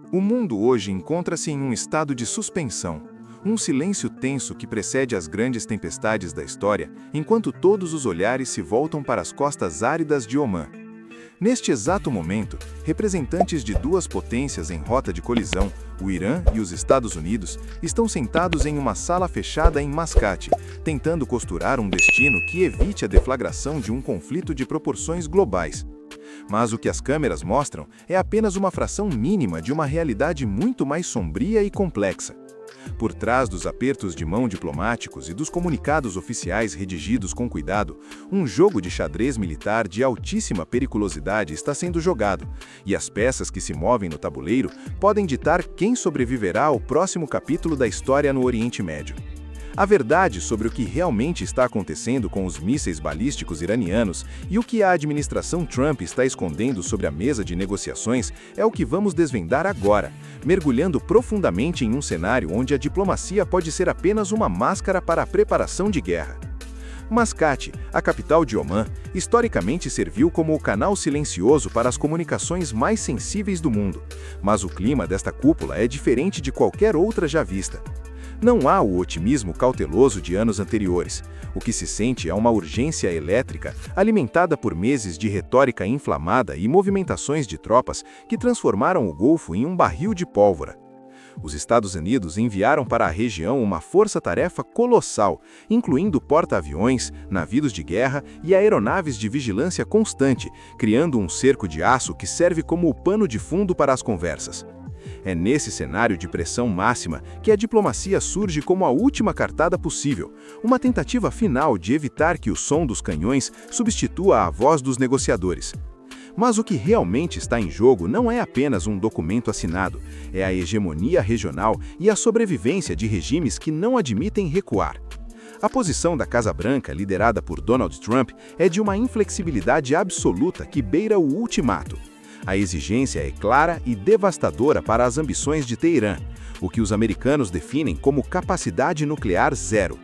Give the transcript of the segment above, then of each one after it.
O mundo hoje encontra-se em um estado de suspensão, um silêncio tenso que precede as grandes tempestades da história, enquanto todos os olhares se voltam para as costas áridas de Omã. Neste exato momento, representantes de duas potências em rota de colisão, o Irã e os Estados Unidos, estão sentados em uma sala fechada em Mascate, tentando costurar um destino que evite a deflagração de um conflito de proporções globais. Mas o que as câmeras mostram é apenas uma fração mínima de uma realidade muito mais sombria e complexa. Por trás dos apertos de mão diplomáticos e dos comunicados oficiais redigidos com cuidado, um jogo de xadrez militar de altíssima periculosidade está sendo jogado, e as peças que se movem no tabuleiro podem ditar quem sobreviverá ao próximo capítulo da história no Oriente Médio. A verdade sobre o que realmente está acontecendo com os mísseis balísticos iranianos e o que a administração Trump está escondendo sobre a mesa de negociações é o que vamos desvendar agora, mergulhando profundamente em um cenário onde a diplomacia pode ser apenas uma máscara para a preparação de guerra. Mascate, a capital de Omã, historicamente serviu como o canal silencioso para as comunicações mais sensíveis do mundo, mas o clima desta cúpula é diferente de qualquer outra já vista. Não há o otimismo cauteloso de anos anteriores. O que se sente é uma urgência elétrica alimentada por meses de retórica inflamada e movimentações de tropas que transformaram o Golfo em um barril de pólvora. Os Estados Unidos enviaram para a região uma força-tarefa colossal, incluindo porta-aviões, navios de guerra e aeronaves de vigilância constante, criando um cerco de aço que serve como o pano de fundo para as conversas. É nesse cenário de pressão máxima que a diplomacia surge como a última cartada possível, uma tentativa final de evitar que o som dos canhões substitua a voz dos negociadores. Mas o que realmente está em jogo não é apenas um documento assinado, é a hegemonia regional e a sobrevivência de regimes que não admitem recuar. A posição da Casa Branca, liderada por Donald Trump, é de uma inflexibilidade absoluta que beira o ultimato. A exigência é clara e devastadora para as ambições de Teherã, o que os americanos definem como capacidade nuclear zero.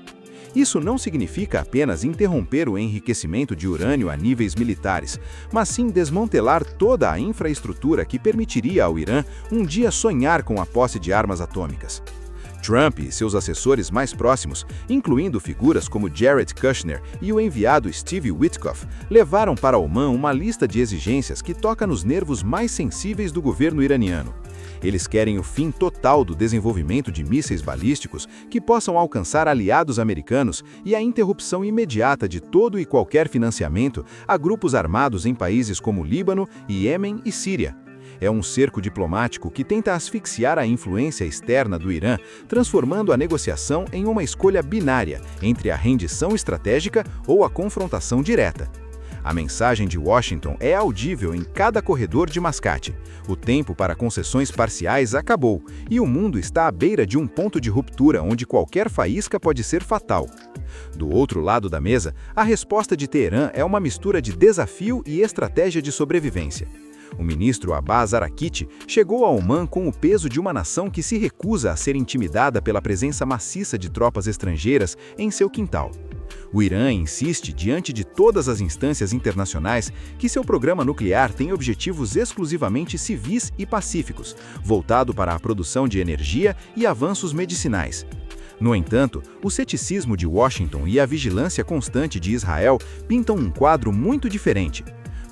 Isso não significa apenas interromper o enriquecimento de urânio a níveis militares, mas sim desmantelar toda a infraestrutura que permitiria ao Irã um dia sonhar com a posse de armas atômicas. Trump e seus assessores mais próximos, incluindo figuras como Jared Kushner e o enviado Steve Witkoff, levaram para Omã uma lista de exigências que toca nos nervos mais sensíveis do governo iraniano. Eles querem o fim total do desenvolvimento de mísseis balísticos que possam alcançar aliados americanos e a interrupção imediata de todo e qualquer financiamento a grupos armados em países como Líbano, Iêmen e Síria. É um cerco diplomático que tenta asfixiar a influência externa do Irã, transformando a negociação em uma escolha binária entre a rendição estratégica ou a confrontação direta. A mensagem de Washington é audível em cada corredor de Mascate. O tempo para concessões parciais acabou e o mundo está à beira de um ponto de ruptura onde qualquer faísca pode ser fatal. Do outro lado da mesa, a resposta de Teherã é uma mistura de desafio e estratégia de sobrevivência. O ministro Abbas Araghchi chegou a Omã com o peso de uma nação que se recusa a ser intimidada pela presença maciça de tropas estrangeiras em seu quintal. O Irã insiste, diante de todas as instâncias internacionais, que seu programa nuclear tem objetivos exclusivamente civis e pacíficos, voltado para a produção de energia e avanços medicinais. No entanto, o ceticismo de Washington e a vigilância constante de Israel pintam um quadro muito diferente.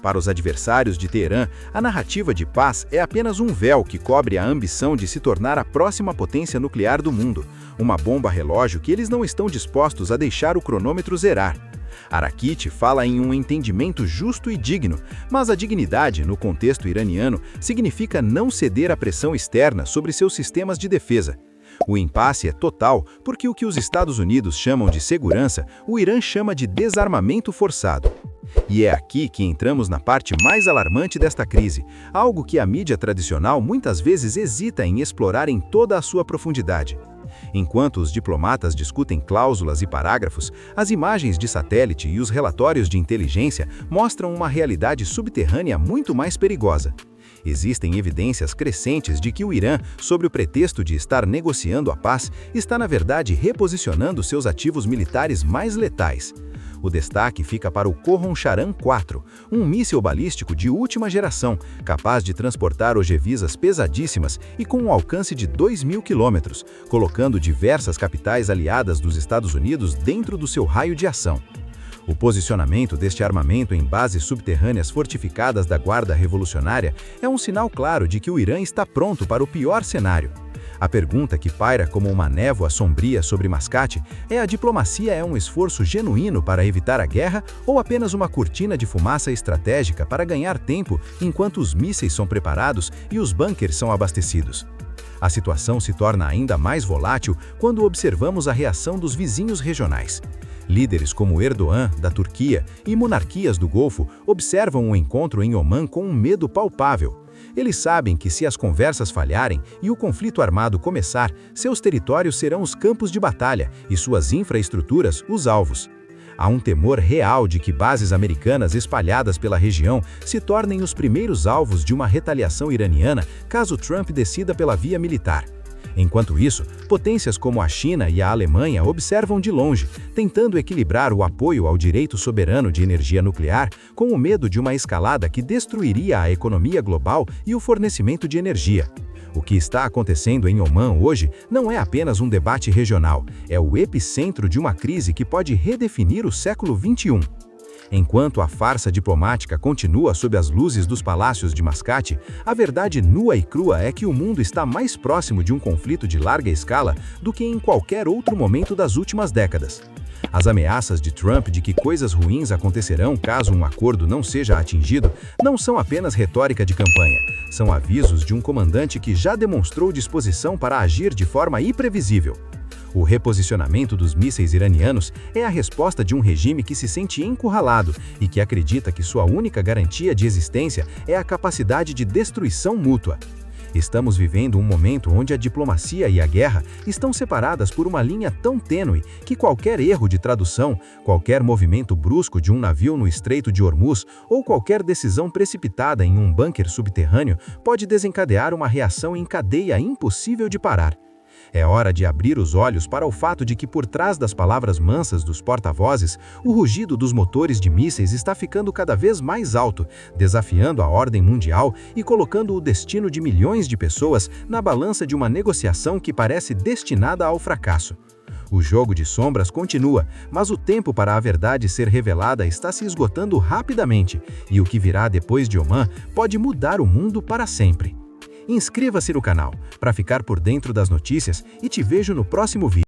Para os adversários de Teherã, a narrativa de paz é apenas um véu que cobre a ambição de se tornar a próxima potência nuclear do mundo, uma bomba-relógio que eles não estão dispostos a deixar o cronômetro zerar. Araghchi fala em um entendimento justo e digno, mas a dignidade, no contexto iraniano, significa não ceder à pressão externa sobre seus sistemas de defesa. O impasse é total porque o que os Estados Unidos chamam de segurança, o Irã chama de desarmamento forçado. E é aqui que entramos na parte mais alarmante desta crise, algo que a mídia tradicional muitas vezes hesita em explorar em toda a sua profundidade. Enquanto os diplomatas discutem cláusulas e parágrafos, as imagens de satélite e os relatórios de inteligência mostram uma realidade subterrânea muito mais perigosa. Existem evidências crescentes de que o Irã, sob o pretexto de estar negociando a paz, está na verdade reposicionando seus ativos militares mais letais. O destaque fica para o Khorramshahr-4, um míssil balístico de última geração, capaz de transportar ogivas pesadíssimas e com um alcance de 2.000 quilômetros, colocando diversas capitais aliadas dos Estados Unidos dentro do seu raio de ação. O posicionamento deste armamento em bases subterrâneas fortificadas da Guarda Revolucionária é um sinal claro de que o Irã está pronto para o pior cenário. A pergunta que paira como uma névoa sombria sobre Mascate é: a diplomacia é um esforço genuíno para evitar a guerra ou apenas uma cortina de fumaça estratégica para ganhar tempo enquanto os mísseis são preparados e os bunkers são abastecidos? A situação se torna ainda mais volátil quando observamos a reação dos vizinhos regionais. Líderes como Erdogan, da Turquia, e monarquias do Golfo observam o encontro em Omã com um medo palpável. Eles sabem que se as conversas falharem e o conflito armado começar, seus territórios serão os campos de batalha e suas infraestruturas os alvos. Há um temor real de que bases americanas espalhadas pela região se tornem os primeiros alvos de uma retaliação iraniana caso Trump decida pela via militar. Enquanto isso, potências como a China e a Alemanha observam de longe, tentando equilibrar o apoio ao direito soberano de energia nuclear com o medo de uma escalada que destruiria a economia global e o fornecimento de energia. O que está acontecendo em Omã hoje não é apenas um debate regional, é o epicentro de uma crise que pode redefinir o século XXI. Enquanto a farsa diplomática continua sob as luzes dos palácios de Mascate, a verdade nua e crua é que o mundo está mais próximo de um conflito de larga escala do que em qualquer outro momento das últimas décadas. As ameaças de Trump de que coisas ruins acontecerão caso um acordo não seja atingido não são apenas retórica de campanha, são avisos de um comandante que já demonstrou disposição para agir de forma imprevisível. O reposicionamento dos mísseis iranianos é a resposta de um regime que se sente encurralado e que acredita que sua única garantia de existência é a capacidade de destruição mútua. Estamos vivendo um momento onde a diplomacia e a guerra estão separadas por uma linha tão tênue que qualquer erro de tradução, qualquer movimento brusco de um navio no Estreito de Hormuz ou qualquer decisão precipitada em um bunker subterrâneo pode desencadear uma reação em cadeia impossível de parar. É hora de abrir os olhos para o fato de que por trás das palavras mansas dos porta-vozes, o rugido dos motores de mísseis está ficando cada vez mais alto, desafiando a ordem mundial e colocando o destino de milhões de pessoas na balança de uma negociação que parece destinada ao fracasso. O jogo de sombras continua, mas o tempo para a verdade ser revelada está se esgotando rapidamente, e o que virá depois de Omã pode mudar o mundo para sempre. Inscreva-se no canal para ficar por dentro das notícias e te vejo no próximo vídeo.